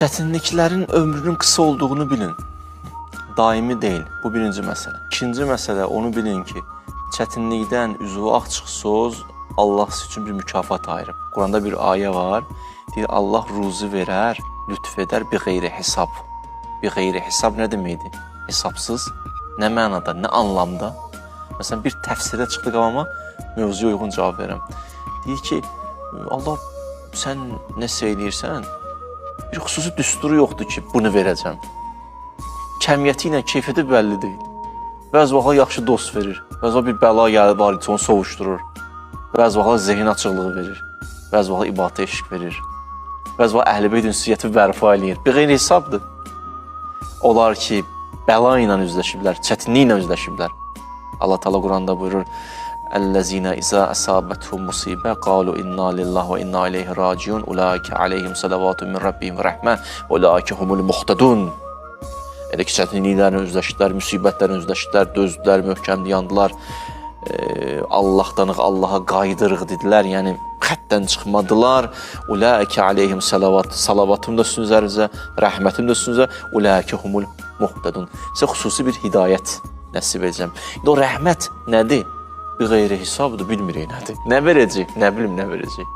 Çətinliklərin ömrünün qısa olduğunu bilin. Daimi deyil. Bu birinci məsələ. İkinci məsələ, onu bilin ki, çətinlikdən üzvü ağ çıxsınız, Allah sizin üçün bir mükafat ayırıb. Quranda bir ayə var. Deyir, Allah ruzi verər, lütf edər, bir qeyri hesab. Bir qeyri hesab nə deməkdir? Hesabsız. Nə mənada, nə anlamda? Məsələn, bir təfsirə çıxdıq amma mövzuya uyğun cavab verəm. Deyir ki, Allah sən nə söyləyirsən, bir xüsusi düsturu yoxdur ki, bunu verəcəm. Kəmiyyəti ilə keyfiyyəti bəlli deyil. Bəzi vaxtlar yaxşı dost verir. Bəzi vaxtlar bir bəla gəlir var, onu sovuşdurur. Bəzi vaxtlar zehin açıqlığı verir. Bəzi vaxtlar ibadətə eşq verir. Bəzi vaxtlar əhl-i ünsiyyəti bərpa eləyir. Bir qeyri hesabdır. Onlar ki, bəla ilə üzləşiblər, çətinlik ilə üzləşiblər. Allah Teala Quranda buyurur: "Ellezina iza asabatuhum musibə qalu inna lillahi və inna ileyhi raciun ulaika aleyhim salavatun min rabbihim və rahmə və ulaika humul muhtadun." Elə ki, çətinliklərlə üzləşdilər, müsibətlərlə üzləşdilər, dözdülər, möhkəm dayandılar. Allahdanıq, Allaha qaydırıq dedilər, yəni xəttdən çıxmadılar. Ulaika aleyhim salavatun da sizin üzərinizə, rəhmətim də sizin üzərinizə, ulaika humul muhtadun. Sizə xüsusi bir hidayət nəsib edəcəm. İndi o rəhmət nədir? Bir qeyri hesabdır, bilmirik nədir. Nə verəcək? Nə bilim, nə verəcək?